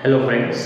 Hello friends,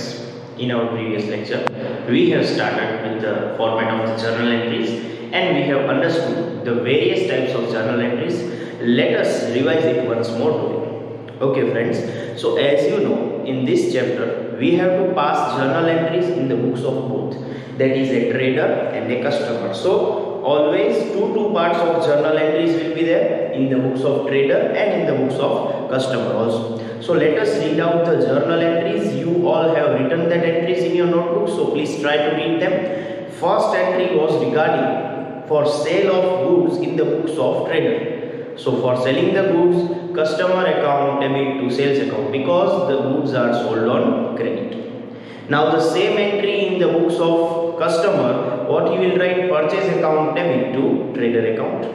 in our previous lecture we have started with the format of the journal entries and we have understood the various types of journal entries. Let us revise it once more today. Okay friends, so as you know in this chapter we have to pass journal entries in the books of both, that is a trader and a customer. So always two parts of journal entries will be there in the books of trader and in the books of customer also. So let us read out the journal entries. You all have written that entries in your notebook, so please try to read them. First entry was regarding for sale of goods in the books of trader. So for selling the goods, customer account debit to sales account because the goods are sold on credit. Now the same entry in the books of customer, what he will write, purchase account debit to trader account.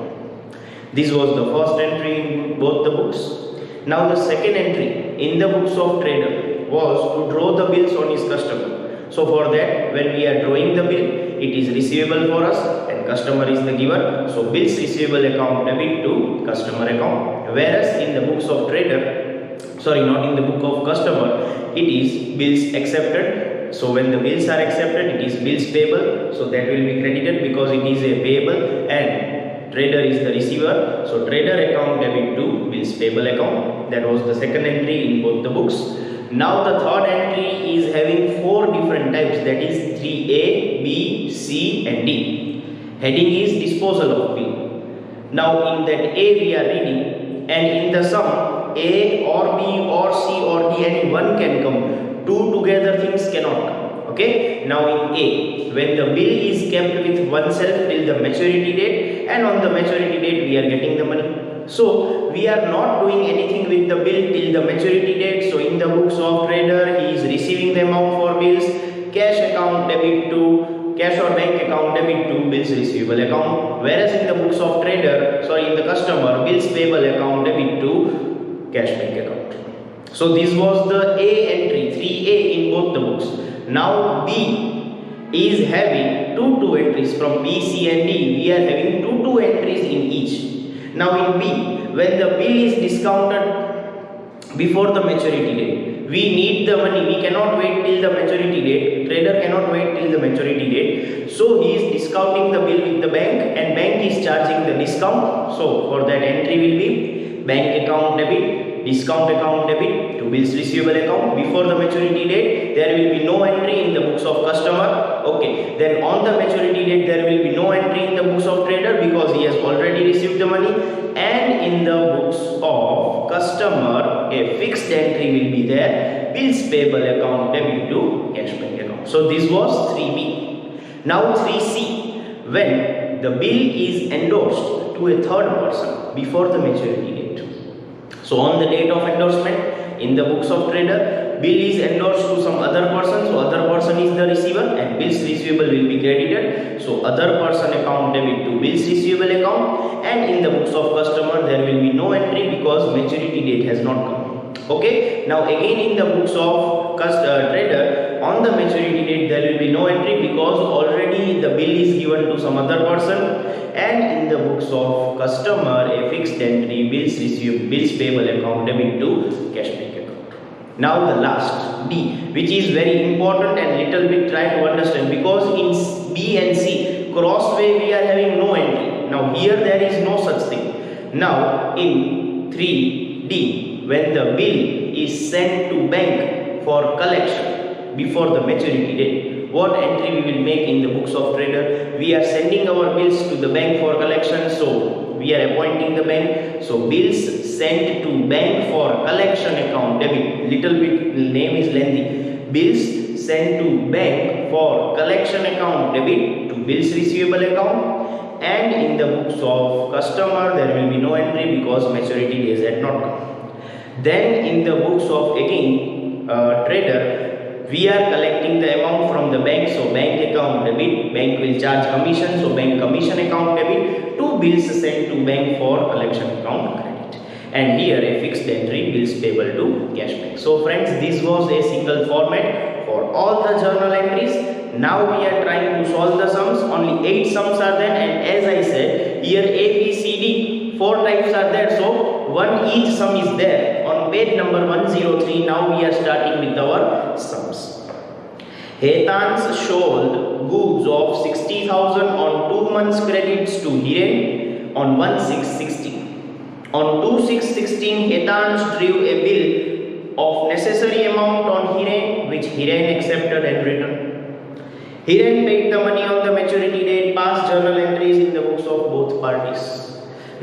This was the first entry in both the books. Now the second entry in the books of trader was to draw the bills on his customer. So for that, when we are drawing the bill, it is receivable for us and customer is the giver. So bills receivable account debit to customer account. Whereas in the books of trader, not in the book of customer, it is bills accepted. So when the bills are accepted, it is bills payable. So that will be credited because it is a payable and trader is the receiver. So trader account debit to bills payable account. That was the second entry in both the books. Now the third entry is having four different types, that is 3A, B, C and D. Heading is disposal of bill. Now in that A we are reading, and in the sum A or B or C or D any one can come. Two together things cannot come. Okay, now in A, when the bill is kept with oneself till the maturity date, and on the maturity date we are getting the money. So we are not doing anything with the bill till the maturity date. So in the books of trader, he is receiving the amount for bills, cash account debit to cash or bank account debit to bills receivable account. Whereas in the books of trader, in the customer, bills payable account debit to cash bank account. So this was the A entry, 3A in both the books. Now B is having two entries from B, C and D. We are having two entries in each. Now in B, when the bill is discounted before the maturity date, we need the money. We cannot wait till the maturity date. Trader cannot wait till the maturity date. So he is discounting the bill with the bank and bank is charging the discount. So for that entry will be bank account debit, discount account debit to bills receivable account. Before the maturity date, there will be no entry in the books of customer. Okay, then on the maturity date, there will be no entry in the books of trader because he has already received the money. And in the books of customer, a fixed entry will be there, bills payable account debit to cash bank account. So this was 3B. Now 3C, when the bill is endorsed to a third person before the maturity date. So on the date of endorsement in the books of trader, bill is endorsed to some other person. So other person is the receiver and bills receivable will be credited. So other person account debit to bills receivable account, and in the books of customer there will be no entry because maturity date has not come. Okay. Now again in the books of trader, on the maturity date there will be no entry because already the bill is given to some other person. And in the books of customer, a fixed entry, bills received, bills payable account debit to cash bank account. Now the last D, which is very important and little bit try to understand, because in B and C crossway we are having no entry. Now here there is no such thing. Now in 3D, when the bill is sent to bank for collection before the maturity date, what entry we will make in the books of trader? We are sending our bills to the bank for collection, so we are appointing the bank. So bills sent to bank for collection account debit, little bit name is lengthy. Bills sent to bank for collection account debit to bills receivable account, and in the books of customer there will be no entry because maturity days had not come. Then in the books of again trader, we are collecting the amount from the bank. So bank account debit, bank will charge commission, so bank commission account debit to bills sent to bank for collection account credit. And here a fixed entry, bills payable to cash bank. So friends, this was a single format for all the journal entries. Now we are trying to solve the sums. Only 8 sums are there, and as I said, here A, B, C, D, 4 types are there. So one each sum is there on page number 103. Now we are starting with our sums. Hetans sold goods of 60,000 on 2 months credits to Hiren on 1/6/16. On 2/6/16, Hetans drew a bill of necessary amount on Hiren, which Hiren accepted and returned. Hiren paid the money on the maturity date, passed journal entries in the books of both parties.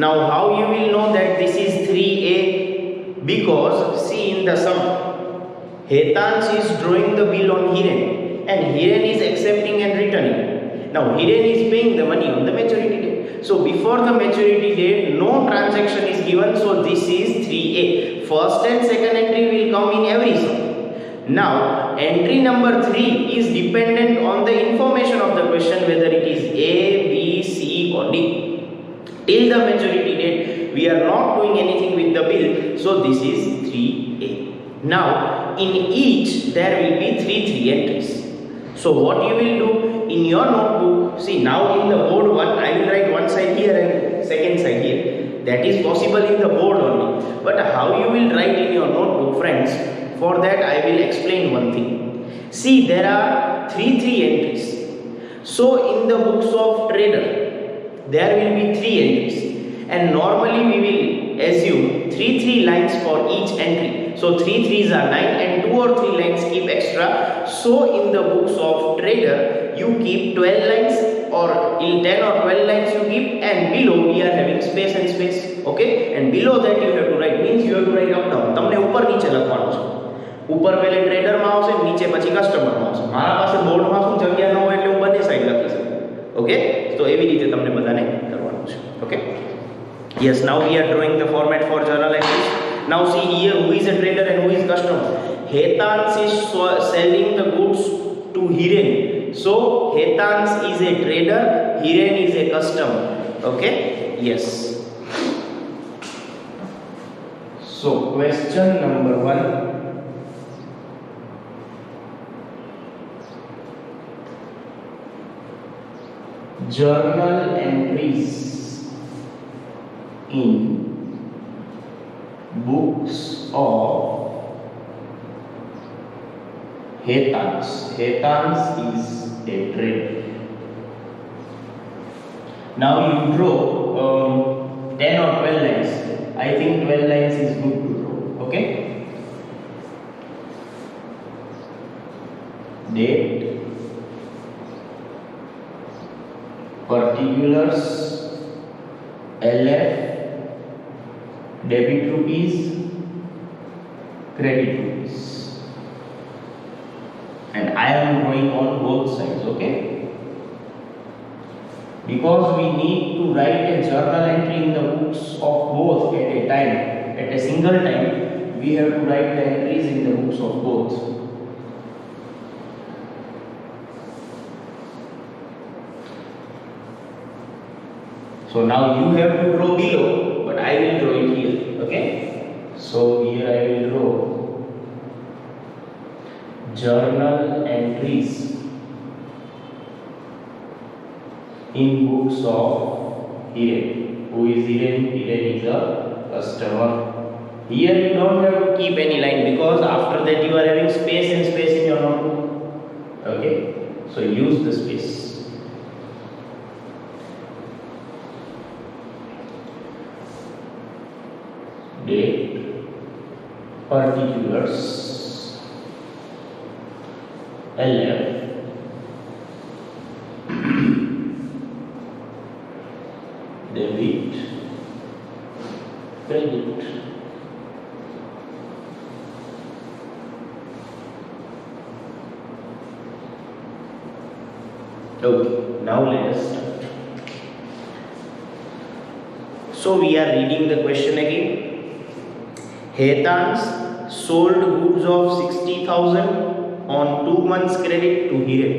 Now, how you will know that this is 3A? Because see in the sum, Hetans is drawing the bill on Hiren and Hiren is accepting and returning. Now, Hiren is paying the money on the maturity date. So, before the maturity date, no transaction is given. So, this is 3A. First and second entry will come in every sum. Now, entry number 3 is dependent on the information of the question, whether it is A, B, C or D. Till the maturity date, we are not doing anything with the bill. So, this is 3A. Now, in each, there will be 3 entries. So, what you will do in your notebook, see now in the board 1, I will write one side here and second side here. That is possible in the board only. But how you will write in your notebook, friends? For that I will explain one thing. See, there are 3 entries. So in the books of trader, there will be 3 entries. And normally we will assume 3 lines for each entry. So 3 3s are 9 and 2 or 3 lines keep extra. So in the books of trader, you keep 12 lines or 10 or 12 lines you keep, and below we are having space and space. Okay? And below that you have to write, means you have to write up down. તમને ઉપર નીચે લખવાનું છે. ઉપર પહેલે ટ્રેડરમાં આવશે, નીચે પછી કસ્ટમરમાં આવશે. મારા પાસે બોર્ડમાં શું જગ્યા ન હોય એટલે હું બંને સાઈડ લખી શકું. ઓકે, તો એવી રીતે તમને બધાને કરવાનું છે. Okay, yes, now we are drawing the format for journal entries. Now see here, who is a trader and who is customer. Hetans is selling the goods to Hiren. So Hetans is a trader, Hiren is a customer. Okay, yes. So question number 1. Journal entries in books of Hetans. Hetans is a trader. Now you draw 10 or 12 lines. I think 12 lines is good to draw. Okay. Date, particulars, LF, debit rupees, credit rupees, and I am drawing on both sides. Okay, because we need to write a journal entry in the books of both at a time, at a single time we have to write the entries in the books of both. So now you have to draw below, but I will draw it here. Okay, so here I will draw journal entries in books of Hiren. Who is Hiren? Hiren is a customer. Here you don't have to keep any line, because after that you are having space and space in your notebook. Okay, so use the space. Date, particulars, LF, debit, credit. Okay, now let us start. So we are reading the question again. Hetans sold goods of 60,000 on 2 months credit to Hiren.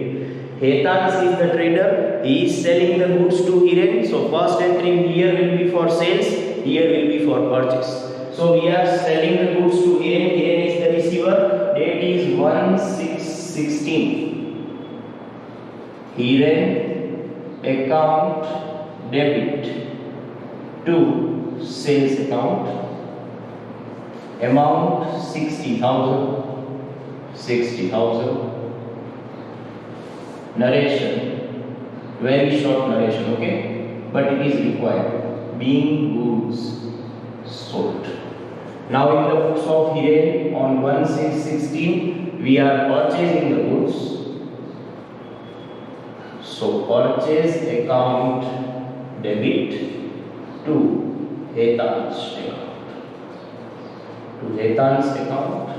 Hetans is the trader, he is selling the goods to Hiren. So first entry here will be for sales, here will be for purchase. So we are selling the goods to Hiren, Hiren is the receiver, date is 1/6/16. Hiren account debit to sales account Amount 60,000. 60,000. Narration, very short narration, okay, but it is required. Being goods sold. Now in the books of Hiren on 1/6/16 we are purchasing the goods. So purchase account debit to Hetan's account. To Hetan's account,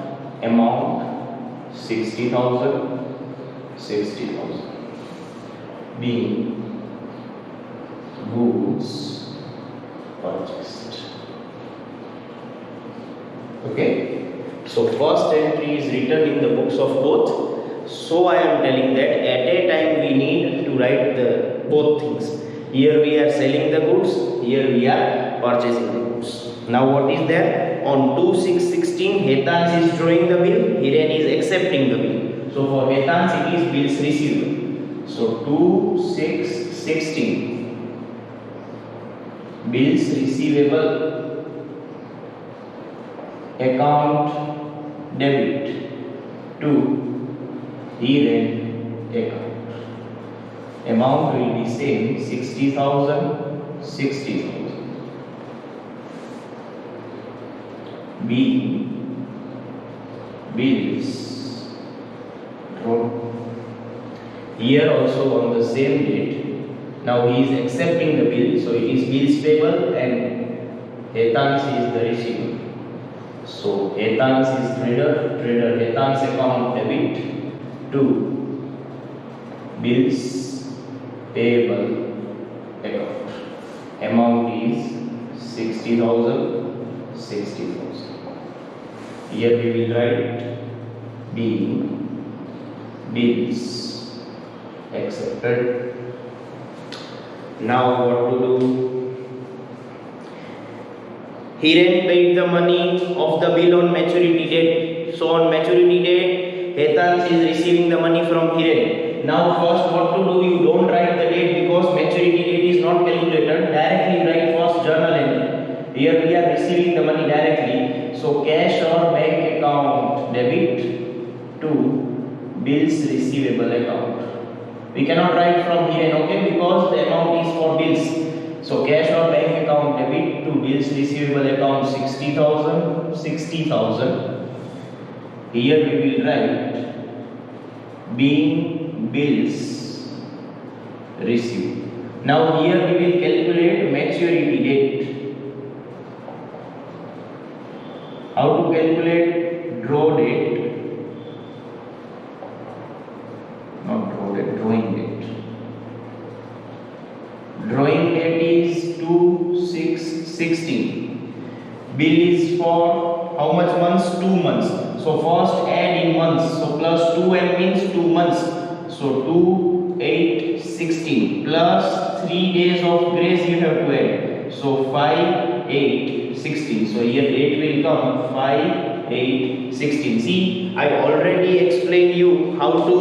amount 60,000. 60,000 being goods purchased. Okay, so first entry is written in the books of both. So I am telling that at a time we need to write the both things. Here we are selling the goods, here we are purchasing the goods. Now what is there? On 2/6/16 Hetans is drawing the bill, Hiren is accepting the bill. So for Hetans it is bills receivable. So 2/6/16 bills receivable account debit to Hiren account. Amount will be same 60,000. 60,000 B bills. Here also on the same date. Now he is accepting the bill, so it is bills payable and Hetans is the receiver. So Hetans is trader, Hetans account debit to bills payable account. Amount is 60,000. 60,000. Here we will write being bills accepted. Now what to do? Hiren paid the money of the bill on maturity date. So on maturity date, Hetans is receiving the money from Hiren. Now first what to do? You don't write the date because maturity date is not calculated. Directly write first journal entry. Here we are receiving the money directly. So cash or bank account debit to bills receivable account. We cannot write from here, okay, because the amount is for bills. So cash or bank account debit to bills receivable account 60,000. 60,000. Here we will write being bills received. Now here we will calculate maturity date. How to calculate draw date? Drawing date. Drawing date is 2/6/16. Bill is for how much months? 2 months. So first add in months. So plus 2m means 2 months. So 2/8/16 plus 3 days of grace you have to add. So 5/8/16. So here date will come 5/8/16. See, I already explained you how to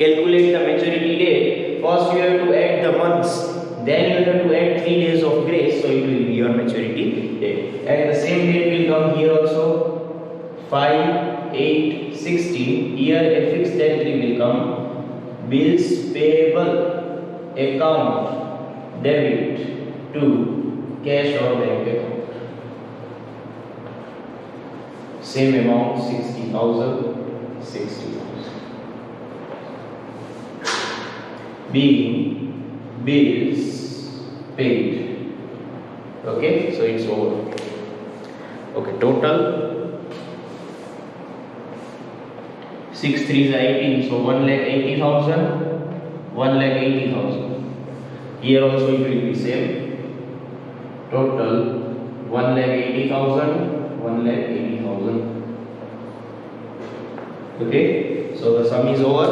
calculate the maturity date. First you have to add the months, then you have to add 3 days of grace, so it will be your maturity date. And the same date will come here also, 5/8/16. Here a fixed entry will come, bills payable account debit to cash or bank account. Same amount 60,000. 60,000. Being bills paid. Okay, so it's over. Okay, total 6 3s are 18, so 1,80,000. 1,80,000. Here also it will be same. Total 1,80,000. 1,80,000. Okay, so the sum is over.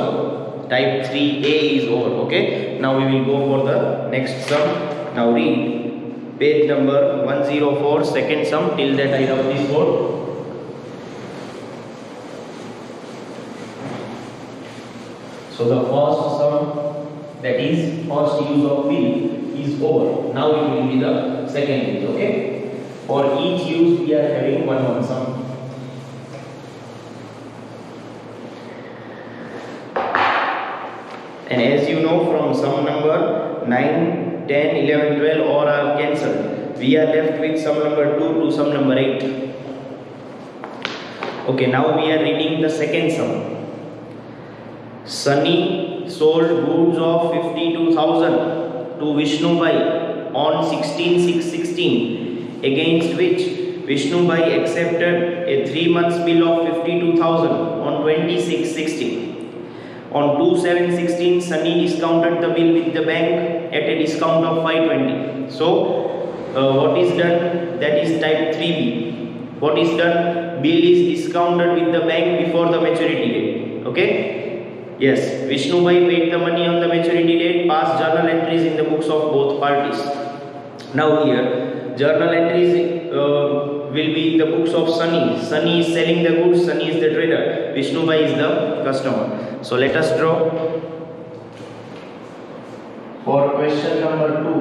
Type 3A is over. Okay, now we will go for the next sum. Now read page number 104, second sum. Till that I have this board. So the first sum, that is first use of bill, is over. Now it will be the second use. Okay, For each use we are having one sum. And as you know, from sum number 9, 10, 11, 12 all are cancelled. We are left with sum number 2 to sum number 8. Okay, now we are reading the second sum. Sunny sold goods of 52,000 to Vishnu Bhai on 16/6/16, against which Vishnu Bhai accepted a 3 months bill of 52,000 on 26/16. On 2/7/16, Sunny discounted the bill with the bank at a discount of 520. So, what is done? That is type 3B. What is done? Bill is discounted with the bank before the maturity date. Okay? Yes, Vishnu Bhai paid the money on the maturity date, passed journal entries in the books of both parties. Now here, journal entries will be in the books of Sunny. Sunny is selling the goods, Sunny is the trader, Vishnu Bhai is the customer. So let us draw. For question number 2,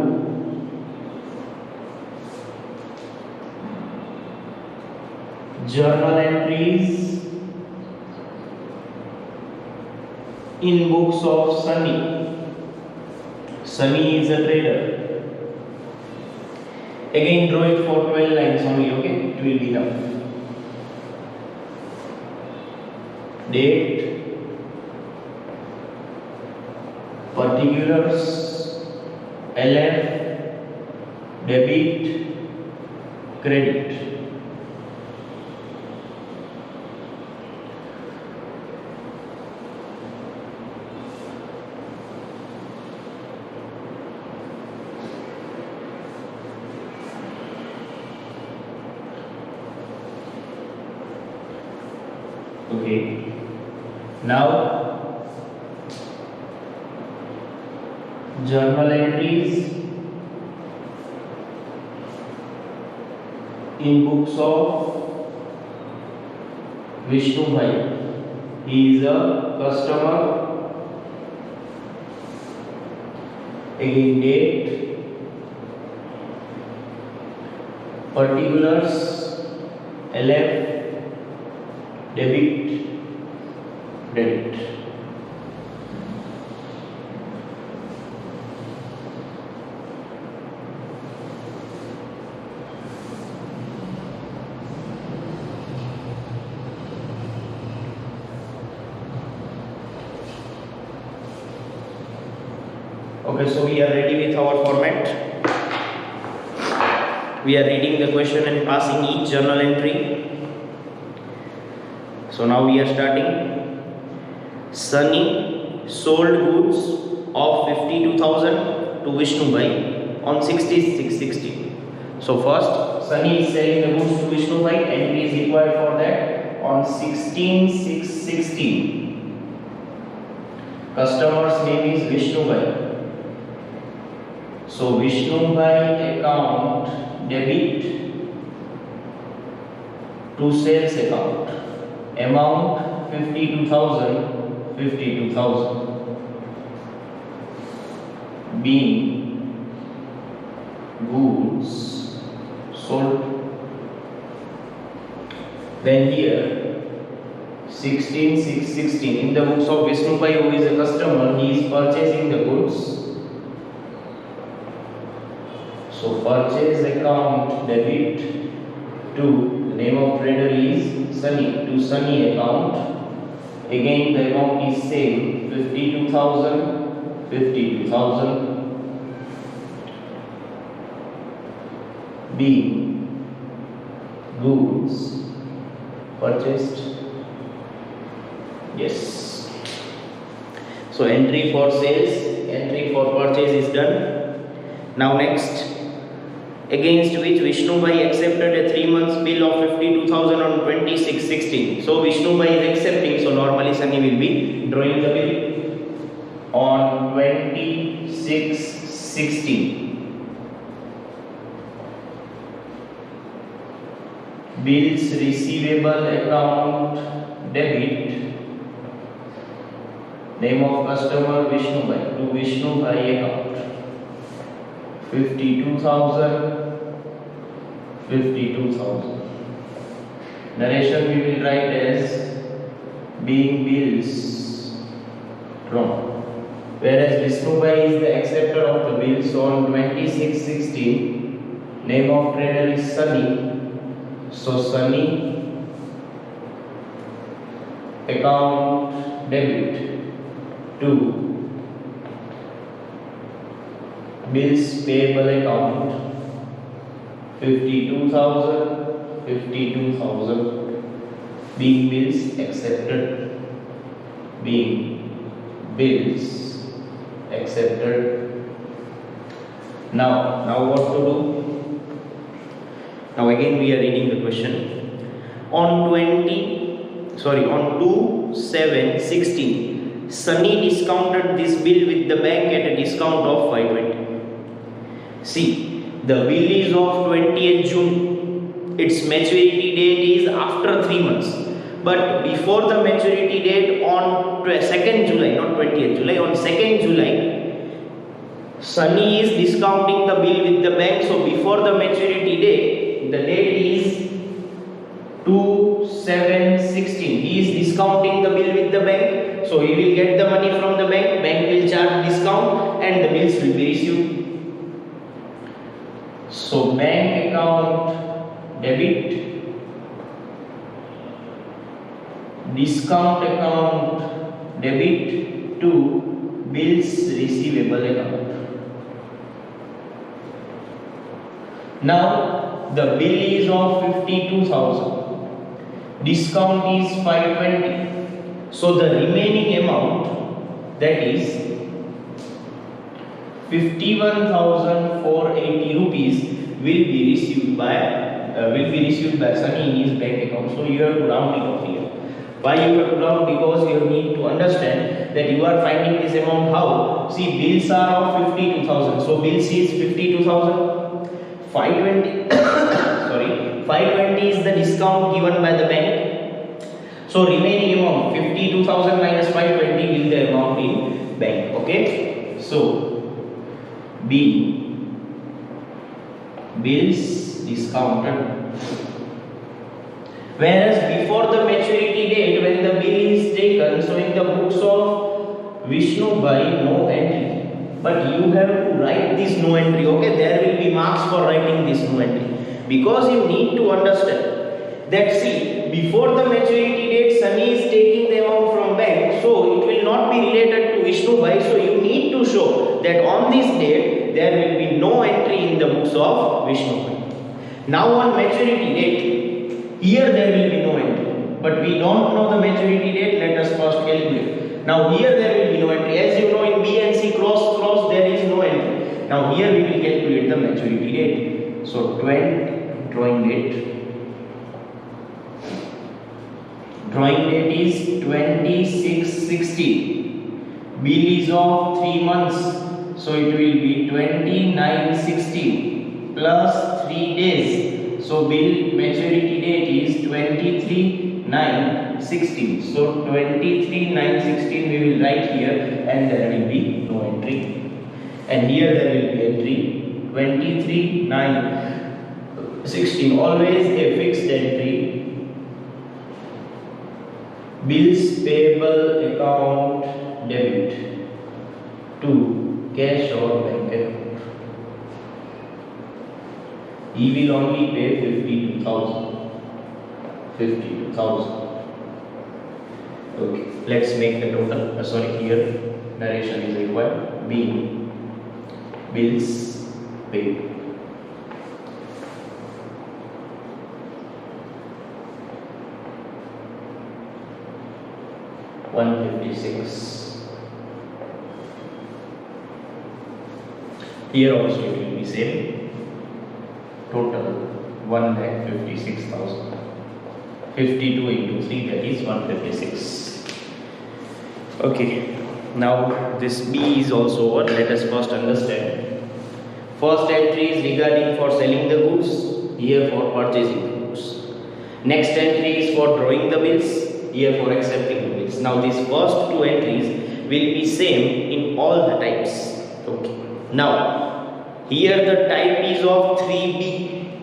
journal entries in books of Sunny. Sunny is a trader. Again draw it for 12 lines only, okay? It will be enough. Date, particulars, LF, debit, credit. Okay. Now, journal entries in books of Vishnu Bhai. He is a customer. Again date, particulars, LF, debit, credit. Okay, so we are ready with our format. We are reading the question and passing each journal entry. So now we are starting. Sunny sold goods of 52,000 to Vishnu Bhai on 66/16. So first, Sunny is selling the goods to Vishnu Bhai, entry is required for that on 16/6/16. Customer's name is Vishnu Bhai. So Vishnu Bhai account debit to sales account. Amount 52,000 being goods sold. Then here 16/6/16 in the books of Vishnu Bhai, who is a customer, he is purchasing the goods. So purchase account debit to name of trader is Sunny, to Sunny account. Again the amount is same, 52,000 being goods purchased. Yes. So entry for sales, entry for purchase is done. Now next, against which Vishnu Bhai accepted a 3 months bill of 52,000 on 26/16. So Vishnu Bhai is accepting, so normally Sunny will be drawing the bill on 26/16. Bills receivable account debit, name of customer Vishnu Bhai, to Vishnu Bhai account. 52,000 52,000. Narration we will write as being bills drawn. Whereas Vishnubai is the acceptor of the bills on 26/16. Name of trader is Sunny. So Sunny account debit to bills payable account 52,000 being bills accepted, being bills accepted. Now what to do? Now again we are reading the question. On 2/7/16, Sunny discounted this bill with the bank at a discount of 520. See, the bill is of 20th June. Its maturity date is after 3 months. But before the maturity date on 2nd July, not 20th July, on 2nd July, Sunny is discounting the bill with the bank. So before the maturity date, the date is 2/7/16. He is discounting the bill with the bank. So he will get the money from the bank. Bank will charge discount and the bills will be issued. So bank account debit, discount account debit to bills receivable account. Now the bill is of 52,000. Discount is 520. So the remaining amount, that is 51,480 rupees, will be received by Sunny in his bank account. So you have to round it off here. Why you have to round? Because you need to understand that you are finding this amount how. See, bills are of 52,000. So bills is 52,000. 520 520 is the discount given by the bank. So remaining amount 52,000 minus 520 will the amount in bank. Okay. So B, bills discounted. Whereas before the maturity date, when the bill is taken, so in the books of Vishnu by no entry. But you have to write this no entry. Okay, there will be marks for writing this no entry. Because you need to understand that, see, before the maturity date, Sunny is taking the amount from bank, so it will not be related to Vishnu Bhai. So you need to show that on this date there will be no entry in the books of Vishnu Bhai. Now on maturity date, here there will be no entry, but we don't know the maturity date. Let us first calculate. Now here there will be no entry. As you know, in B and C cross there is no entry. Now here we will calculate the maturity date. So 20 drawing date is 26/16. Bill is of 3 months, so it will be 29/16 plus 3 days. So bill maturity date is 23/9/16. So 23/9/16 we will write here, and there will be no entry. And here there will be entry 23/9/16. Always a fixed entry. Bills payable account debit to cash or bank account. He will only pay 52,000. Okay, let's make the total. Here narration is required. Being bills paid. $156. Here also it will be same. Total 1,56,000. 52 into 3, that is 156. Okay. Now this B is also over. Let us first understand. First entry is regarding for selling the goods. Here for purchasing the goods. Next entry is for drawing the bills. Here for accepting the bills. Now these first two entries will be same in all the types. Okay. Now here the type is of 3B.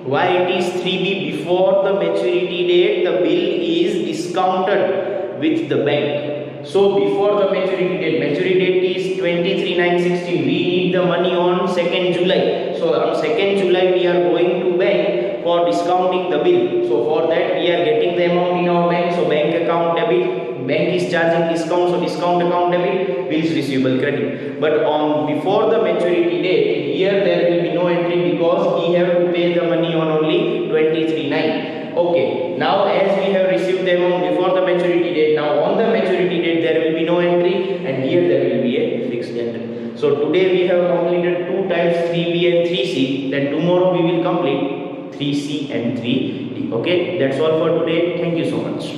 Why it is 3B? Before the maturity date the bill is discounted with the bank. So before the maturity date is 23/9/16, we need the money on 2nd July. So on 2nd July we are going to bank for discounting the bill. So for that we are getting the amount in our bank. So bank account debit, bank is charging discount, so discount account debit, bills receivable credit. But on before the maturity date, here there will be no entry because he have to pay the money on only 23/9. Okay, now as we have received the amount before the maturity date, now on the maturity date there will be no entry, and here there will be a fixed entry. So today we have completed 2 times 3B and 3C. Then tomorrow we will complete 3C and 3D. Okay, that's all for today. Thank you so much.